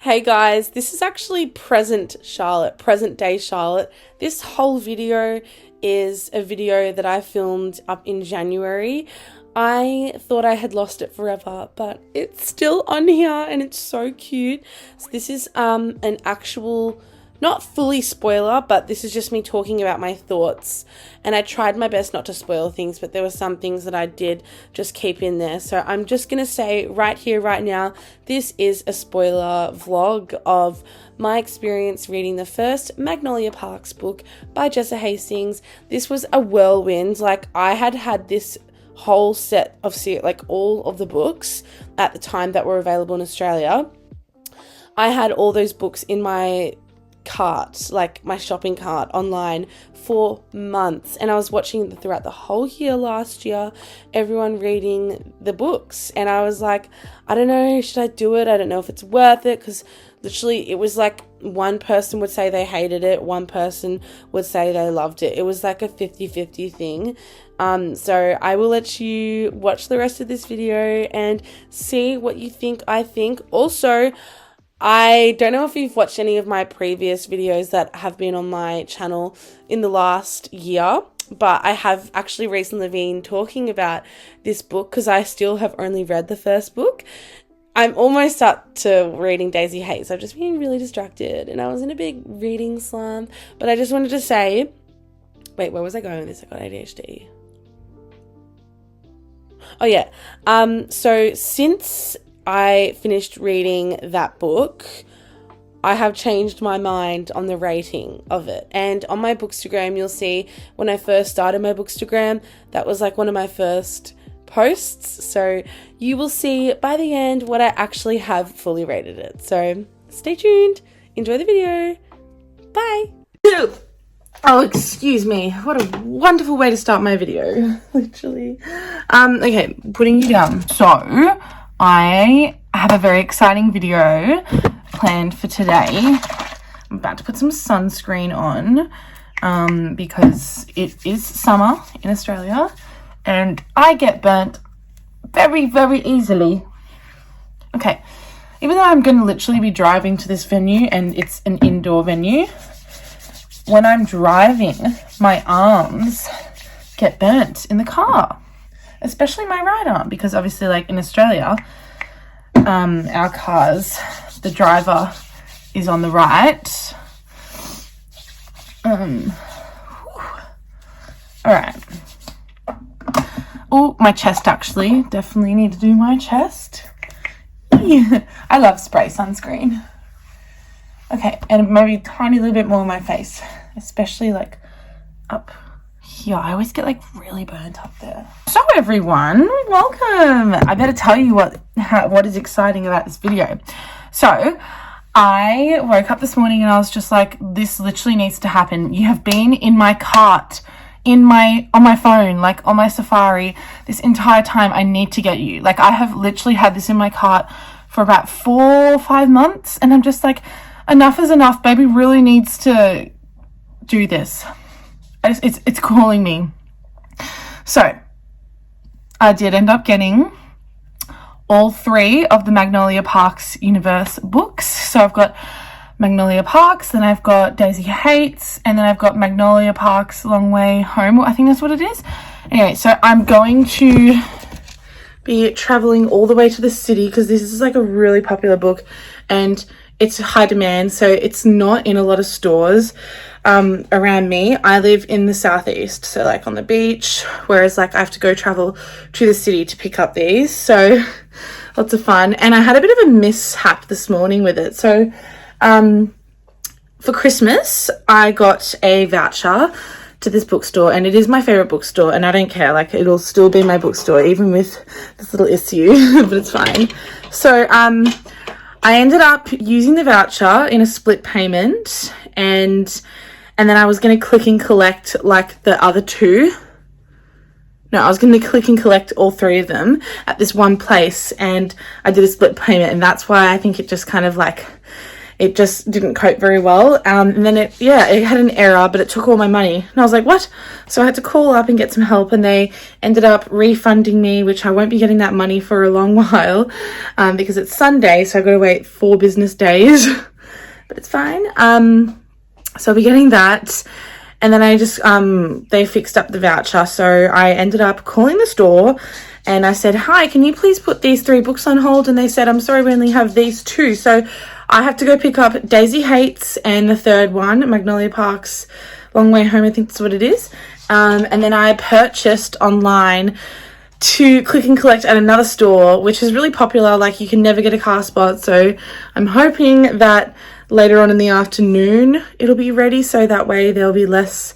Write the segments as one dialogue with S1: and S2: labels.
S1: Hey guys, this is actually present day Charlotte. This whole video is a video that I filmed up in January. I thought I had lost it forever, but it's still on here and it's so cute. So this is an actual, not fully spoiler, but this is just me talking about my thoughts. And I tried my best not to spoil things, but there were some things that I did just keep in there. So I'm just going to say right here, right now, this is a spoiler vlog of my experience reading the first Magnolia Parks book by Jessa Hastings. This was a whirlwind. Like, I had this whole set of all of the books at the time that were available in Australia. I had all those books in my cart, like my shopping cart online, for months, and I was watching throughout the whole year last year everyone reading the books, and I was like, I don't know, should I do it? I don't know if it's worth it, because literally it was like one person would say they hated it, one person would say they loved it. It was like a 50-50 thing. So I will let you watch the rest of this video and see what you think. I think also, I don't know if you've watched any of my previous videos that have been on my channel in the last year, but I have actually recently been talking about this book because I still have only read the first book. I'm almost up to reading Daisy Hates. I've just been really distracted and I was in a big reading slump, but I just wanted to say, wait, where was I going with this? I got ADHD. Oh yeah. So since I finished reading that book, I have changed my mind on the rating of it. And on my Bookstagram, you'll see when I first started my Bookstagram, that was like one of my first posts. So you will see by the end what I actually have fully rated it. So stay tuned. Enjoy the video. Bye. Oh, excuse me. What a wonderful way to start my video. Literally. Okay, putting you down. So I have a very exciting video planned for today. I'm about to put some sunscreen on because it is summer in Australia and I get burnt very, very easily. Okay, even though I'm going to literally be driving to this venue and it's an indoor venue, when I'm driving, my arms get burnt in the car. Especially my right arm, because obviously, like in Australia, our cars, the driver is on the right. All right. Oh, my chest actually. Definitely need to do my chest. I love spray sunscreen. Okay, and maybe a tiny little bit more on my face, especially like up here. I always get like really burnt up there. So everyone, welcome. I better tell you what is exciting about this video. So I woke up this morning and I was just like, this literally needs to happen. You have been in my cart, on my phone, like on my Safari this entire time. I need to get you. Like, I have literally had this in my cart for about 4 or 5 months, and I'm just like, enough is enough. Baby really needs to do this. It's calling me. So I did end up getting all 3 of the Magnolia Parks universe books. So I've got Magnolia Parks, then I've got Daisy Hates, and then I've got Magnolia Parks Long Way Home. I think that's what it is. Anyway, so I'm going to be traveling all the way to the city because this is like a really popular book and it's high demand, so it's not in a lot of stores around me. I live in the southeast, so like on the beach, whereas like I have to go travel to the city to pick up these. So lots of fun. And I had a bit of a mishap this morning with it. So for Christmas, I got a voucher to this bookstore, and it is my favorite bookstore, and I don't care, like it'll still be my bookstore even with this little issue, but it's fine. So I ended up using the voucher in a split payment, and then I was going to click and collect like the other 2. No, I was going to click and collect all 3 of them at this one place, and I did a split payment, and that's why I think it just kind of like, it just didn't cope very well. And then it had an error, but it took all my money. And I was like, what? So I had to call up and get some help, and they ended up refunding me, which I won't be getting that money for a long while, because it's Sunday, so I've got to wait 4 business days, but it's fine. So I'll be getting that. And then I just, they fixed up the voucher. So I ended up calling the store and I said, hi, can you please put these 3 books on hold? And they said, I'm sorry, we only have these 2. So I have to go pick up Daisy Hates and the third one, Magnolia Park's Long Way Home, I think that's what it is. And then I purchased online to click and collect at another store, which is really popular. Like, you can never get a car spot. So I'm hoping that later on in the afternoon it'll be ready, so that way there'll be less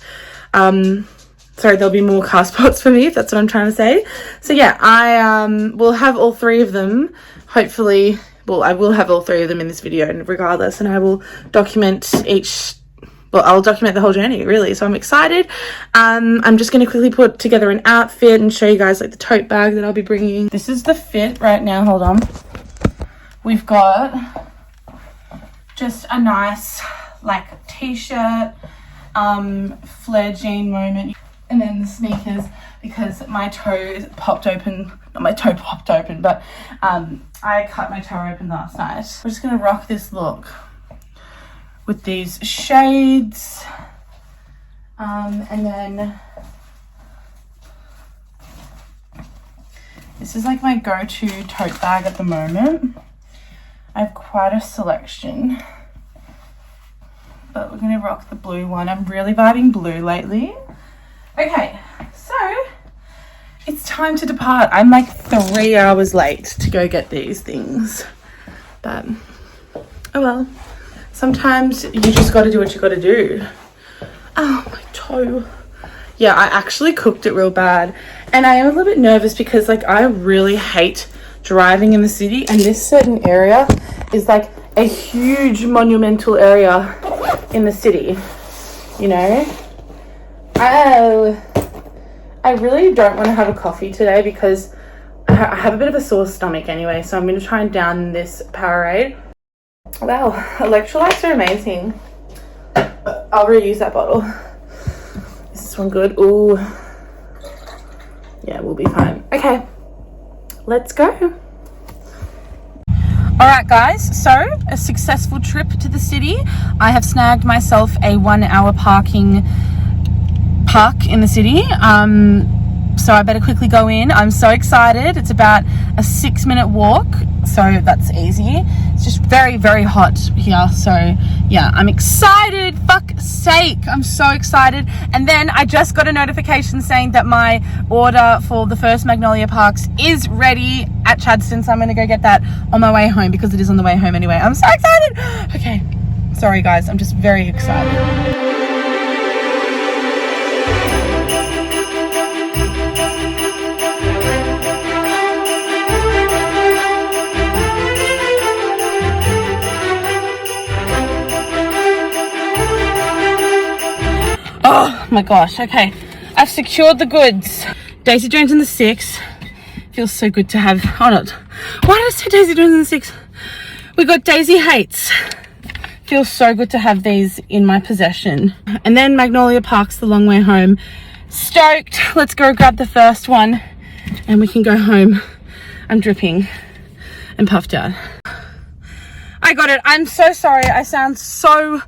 S1: there'll be more car spots for me, if that's what I'm trying to say. So yeah, I will have all 3 of them, hopefully. Well, I will have all 3 of them in this video regardless, and I will document I'll document the whole journey, really. So I'm excited. I'm just going to quickly put together an outfit and show you guys like the tote bag that I'll be bringing. This is the fit right now. Hold on. We've got just a nice like t-shirt, flare jean moment, and then the sneakers, because my toe popped open. Not my toe popped open, but I cut my toe open last night. We're just gonna rock this look with these shades, and then this is like my go-to tote bag at the moment. I have quite a selection, but we're gonna rock the blue one. I'm really vibing blue lately. Okay, so it's time to depart. I'm like 3 hours late to go get these things, but oh well. Sometimes you just got to do what you got to do. Oh, my toe. Yeah, I actually cooked it real bad, and I am a little bit nervous because like I really hate driving in the city, and this certain area is like a huge monumental area in the city, you know. I really don't want to have a coffee today because I have a bit of a sore stomach anyway, so I'm going to try and down this Powerade. Wow, electrolytes are amazing. I'll reuse that bottle. Is this one good? Ooh. Yeah, we'll be fine. Okay, let's go. Alright guys, so a successful trip to the city. I have snagged myself a 1-hour park in the city. So I better quickly go in. I'm so excited. It's about a 6-minute walk, so that's easy. It's just very, very hot here, so yeah, I'm excited. Fuck's sake, I'm so excited. And then I just got a notification saying that my order for the first Magnolia Parks is ready at Chadstone, so I'm gonna go get that on my way home, because it is on the way home anyway. I'm so excited. Okay, sorry guys, I'm just very excited. Oh my gosh, okay. I've secured the goods. Daisy Jones and the 6. Feels so good to have. Oh, not. Why did I say Daisy Jones and the 6? We got Daisy Hates. Feels so good to have these in my possession. And then Magnolia Park's The Long Way Home. Stoked. Let's go grab the first one and we can go home. I'm dripping and puffed out. I got it. I'm so sorry. I sound so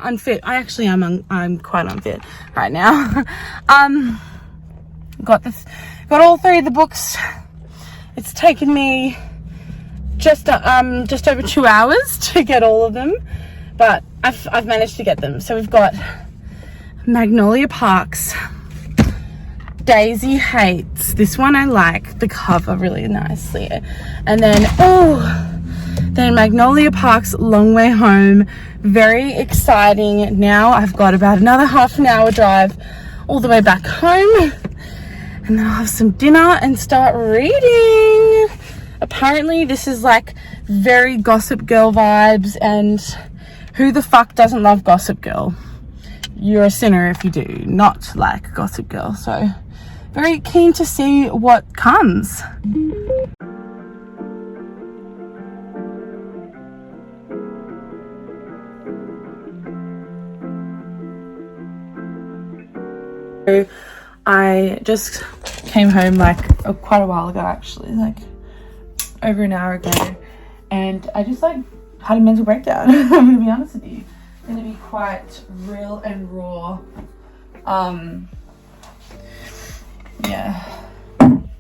S1: unfit. I actually am. I'm quite unfit right now. Got all 3 of the books. It's taken me just over 2 hours to get all of them, but I've managed to get them. So we've got Magnolia Parks, Daisy Hates. This one I like the cover really nicely, and then Magnolia Park's Long Way Home. Very exciting. Now I've got about another half an hour drive all the way back home, and then I'll have some dinner and start reading. Apparently this is like very Gossip Girl vibes, and who the fuck doesn't love Gossip Girl? You're a sinner if you do not like Gossip Girl. So very keen to see what comes. I just came home like quite a while ago, actually, like over an hour ago, and I just like had a mental breakdown. I'm gonna be honest with you. It's gonna be quite real and raw. Yeah,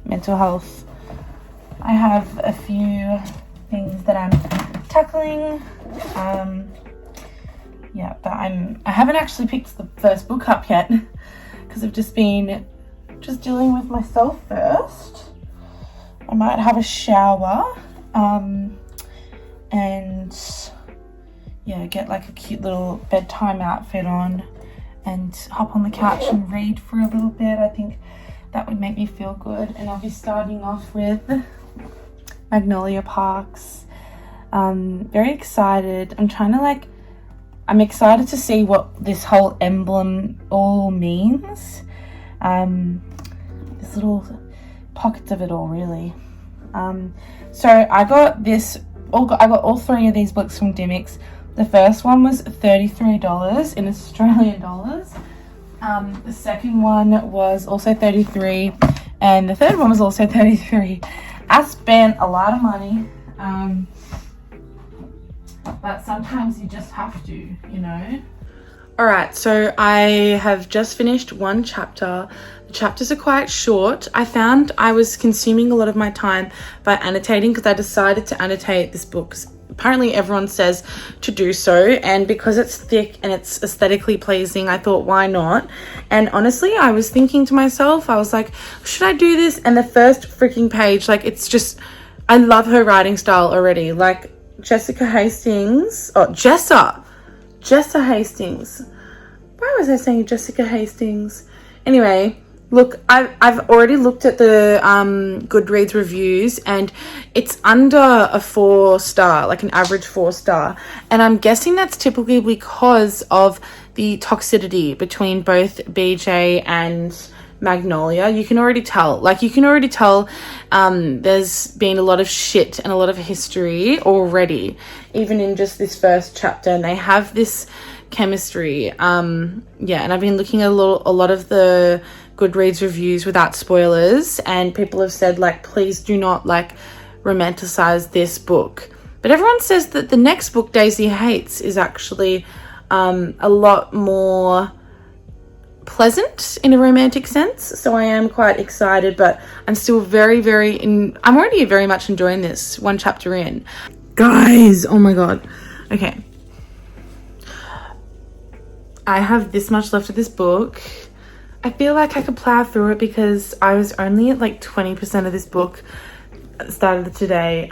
S1: mental health. I have a few things that I'm tackling. Yeah, but I haven't actually picked the first book up yet because I've just been dealing with myself first. I might have a shower and yeah, get like a cute little bedtime outfit on and hop on the couch and read for a little bit. I think that would make me feel good. And I'll be starting off with Magnolia Parks. Very excited. I'm excited to see what this whole emblem all means. This little pockets of it all, really. So I got all three of these books from Dimmicks. The first one was $33 in Australian dollars. The second one was also $33, and the third one was also $33. I spent a lot of money, but sometimes you just have to, you know. Alright, so I have just finished one chapter. The chapters are quite short. I found I was consuming a lot of my time by annotating because I decided to annotate this book. Apparently everyone says to do so, and because it's thick and it's aesthetically pleasing, I thought, why not? And honestly, I was thinking to myself, I was like, should I do this? And the first freaking page, like, it's just, I love her writing style already. Like Jessa Hastings. Why was I saying Jessica Hastings? Anyway, look, I've already looked at the Goodreads reviews, and it's under a 4-star, like an average 4-star. And I'm guessing that's typically because of the toxicity between both BJ and Magnolia. You can already tell. There's been a lot of shit and a lot of history already, even in just this first chapter, and they have this chemistry. Yeah, and I've been looking at a lot of the Goodreads reviews without spoilers, and people have said, like, please do not like romanticize this book. But everyone says that the next book, Daisy Hates, is actually a lot more pleasant in a romantic sense. So I am quite excited, but I'm still I'm already very much enjoying this one chapter in. Guys, oh my god. Okay. I have this much left of this book. I feel like I could plow through it because I was only at like 20% of this book at the start of today.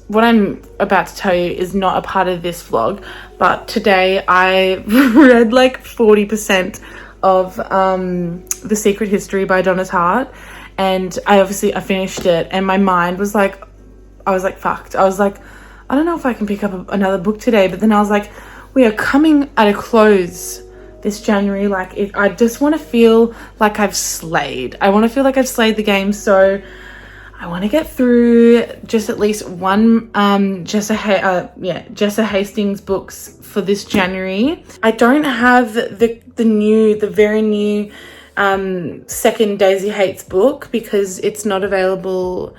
S1: What I'm about to tell you is not a part of this vlog, but today I read like 40% of The Secret History by Donna Tartt, and I finished it, and my mind was like, I was like, fucked. I was like, I don't know if I can pick up another book today, but then I was like, we are coming at a close this January. Like, I just want to feel like I've slayed. I want to feel like I've slayed the game, so I want to get through just at least one Jessa Hastings books for this January. I don't have the very new second Daisy Hates book because it's not available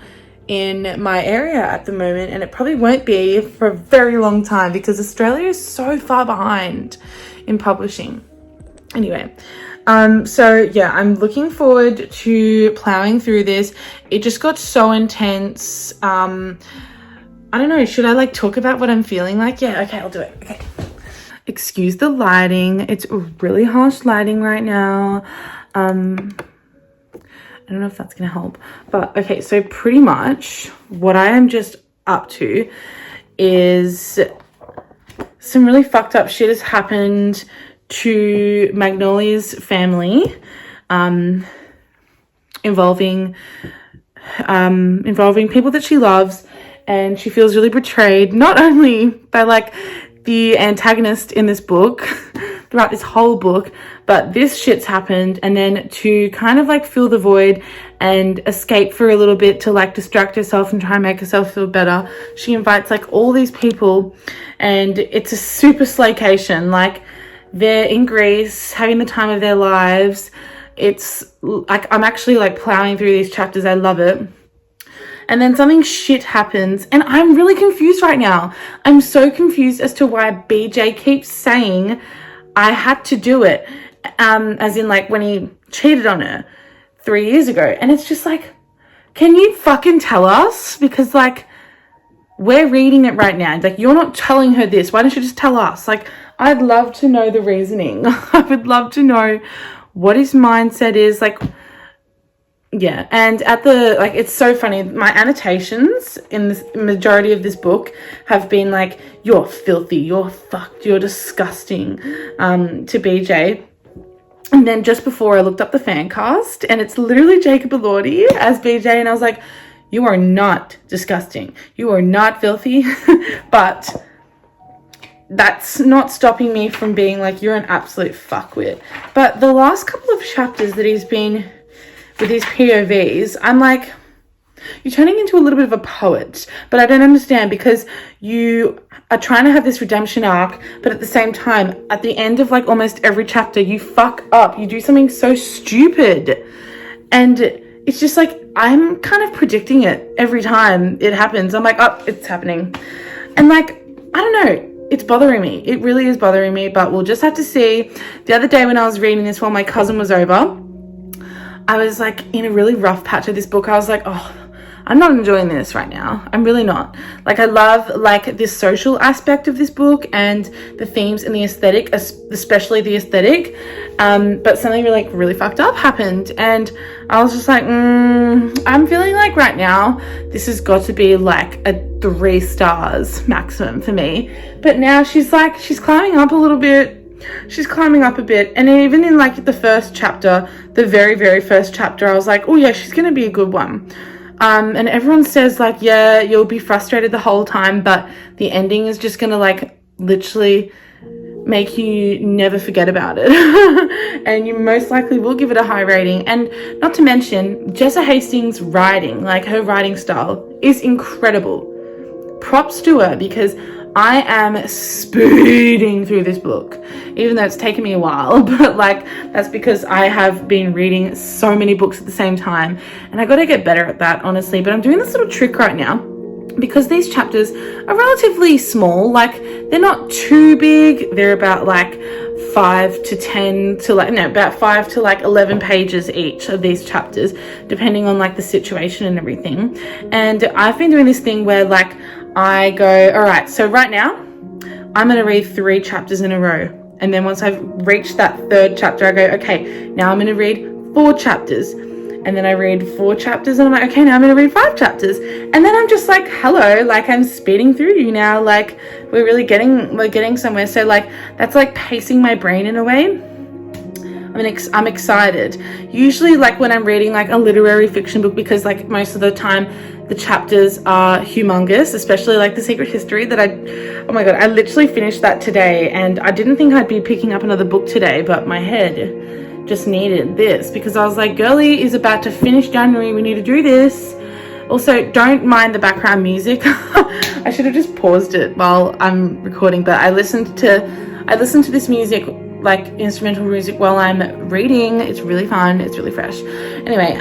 S1: in my area at the moment, and it probably won't be for a very long time because Australia is so far behind in publishing. Anyway, so yeah, I'm looking forward to plowing through this. It just got so intense. I don't know, should I like talk about what I'm feeling like? Yeah, okay, I'll do it. Okay. Excuse the lighting. It's really harsh lighting right now. I don't know if that's gonna help, but okay, so pretty much what I am just up to is some really fucked up shit has happened to Magnolia's family, involving people that she loves, and she feels really betrayed, not only by like the antagonist in this book throughout this whole book, but this shit's happened, and then to kind of like fill the void and escape for a little bit to like distract herself and try and make herself feel better, she invites like all these people, and it's a super slaycation. Like, they're in Greece having the time of their lives. It's like I'm actually like plowing through these chapters. I love it. And then something shit happens and I'm really confused right now. I'm so confused as to why BJ keeps saying I had to do it. As in like when he cheated on her 3 years ago. And it's just like, can you fucking tell us? Because like, we're reading it right now. Like, you're not telling her this. Why don't you just tell us? Like, I'd love to know the reasoning. I would love to know what his mindset is. Like, yeah. And at the, like, it's so funny. My annotations in this majority of this book have been like, you're filthy, you're fucked, you're disgusting, to BJ. And then just before I looked up the fan cast and it's literally Jacob Elordi as BJ. And I was like, you are not disgusting. You are not filthy. But that's not stopping me from being like, you're an absolute fuckwit. But the last couple of chapters that he's been with these POVs, I'm like, you're turning into a little bit of a poet. But I don't understand because you are trying to have this redemption arc, but at the same time, at the end of like almost every chapter, you fuck up. You do something so stupid. And it's just like, I'm kind of predicting it every time it happens. I'm like, oh, it's happening. And like, I don't know, it's bothering me. It really is bothering me, but we'll just have to see. The other day when I was reading this while my cousin was over, I was like in a really rough patch of this book. I was like, oh, I'm not enjoying this right now. I'm really not. Like, I love like this social aspect of this book and the themes and the aesthetic, especially the aesthetic. But something really fucked up happened. And I was just like, I'm feeling like right now, this has got to be like a 3 stars maximum for me. But now she's climbing up a little bit. She's climbing up a bit. And even in like the first chapter, the very, very first chapter, I was like, oh yeah, she's going to be a good one. And everyone says like, yeah, you'll be frustrated the whole time, but the ending is just gonna like literally make you never forget about it. And you most likely will give it a high rating. And not to mention Jessa Hastings' writing, like her writing style is incredible. Props to her, because I am speeding through this book, even though it's taken me a while, but like, that's because I have been reading so many books at the same time, and I got to get better at that, honestly. But I'm doing this little trick right now, because these chapters are relatively small. Like, they're not too big. They're about like 5 to 10 to like, no, about 5 to like 11 pages each of these chapters, depending on like the situation and everything. And I've been doing this thing where like, I go, all right, so right now I'm going to read 3 chapters in a row. And then once I've reached that 3rd chapter, I go, okay, now I'm going to read 4 chapters. And then I read 4 chapters and I'm like, okay, now I'm going to read 5 chapters. And then I'm just like, hello, like I'm speeding through you now. Like we're getting somewhere. So like, that's like pacing my brain in a way. I'm excited. Usually like when I'm reading like a literary fiction book, because like most of the time the chapters are humongous, especially like The Secret History that oh my God, I literally finished that today, and I didn't think I'd be picking up another book today, but my head just needed this because I was like, girly is about to finish January. We need to do this. Also, don't mind the background music. I should have just paused it while I'm recording, but I listened to this music, like instrumental music, while I'm reading. It's really fun. It's really fresh. Anyway,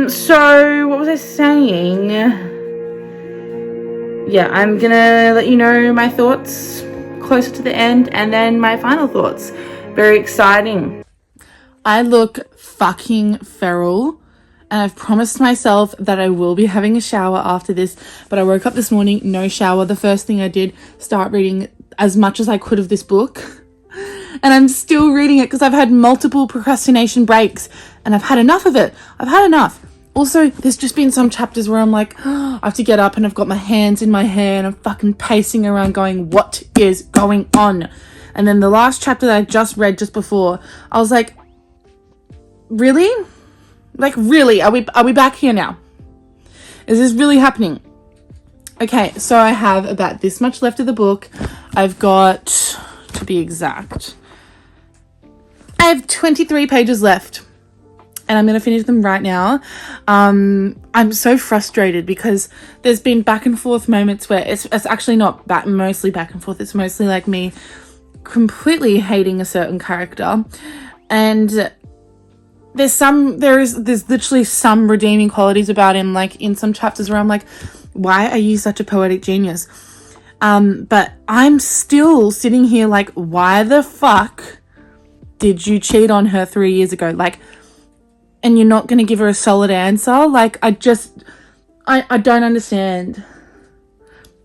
S1: so what was I saying? Yeah, I'm gonna let you know my thoughts closer to the end, and then my final thoughts. Very exciting. I look fucking feral, and I've promised myself that I will be having a shower after this, but I woke up this morning, no shower. The first thing I did, start reading as much as I could of this book. And I'm still reading it because I've had multiple procrastination breaks and I've had enough of it. I've had enough. Also, there's just been some chapters where I'm like, oh, I have to get up and I've got my hands in my hair and I'm fucking pacing around going, what is going on? And then the last chapter that I just read just before, I was like, really? Like, really? Are we back here now? Is this really happening? Okay, so I have about this much left of the book. I've got, to be exact, I have 23 pages left, and I'm going to finish them right now. I'm so frustrated because there's been back and forth moments where it's actually not mostly back and forth. It's mostly like me completely hating a certain character, and there's literally some redeeming qualities about him, like in some chapters where I'm like, why are you such a poetic genius? But I'm still sitting here like, why the fuck did you cheat on her 3 years ago? Like, and you're not going to give her a solid answer? Like, I don't understand.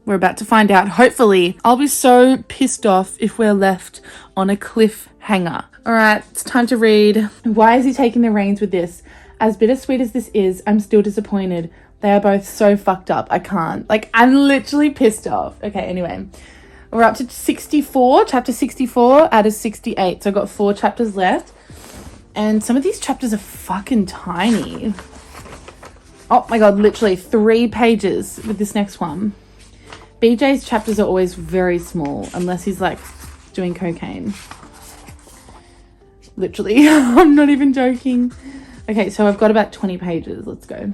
S1: We're about to find out. Hopefully, I'll be so pissed off if we're left on a cliffhanger. All right, it's time to read. Why is he taking the reins with this? As bittersweet as this is, I'm still disappointed. They are both so fucked up. I can't. Like, I'm literally pissed off. Okay, anyway. We're up to 64, chapter 64 out of 68. So I've got 4 chapters left. And some of these chapters are fucking tiny. Oh my God, literally 3 pages with this next one. BJ's chapters are always very small, unless he's like doing cocaine. Literally, I'm not even joking. Okay, so I've got about 20 pages. Let's go.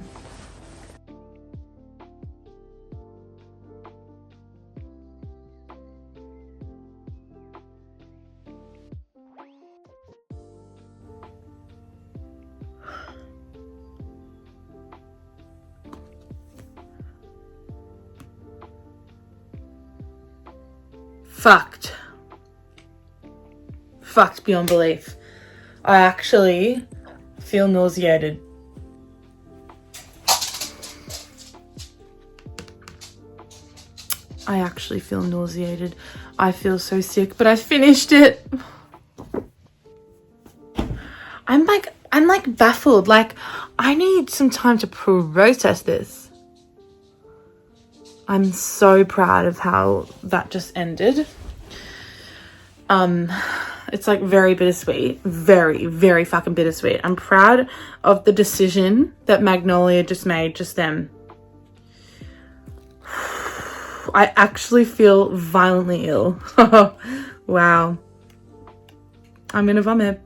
S1: Fucked beyond belief. I actually feel nauseated. I feel so sick, but I finished it. I'm like baffled. Like, I need some time to process this. I'm so proud of how that just ended. It's like very bittersweet. Very, very fucking bittersweet. I'm proud of the decision that Magnolia just made just then. I actually feel violently ill. Wow. I'm gonna vomit.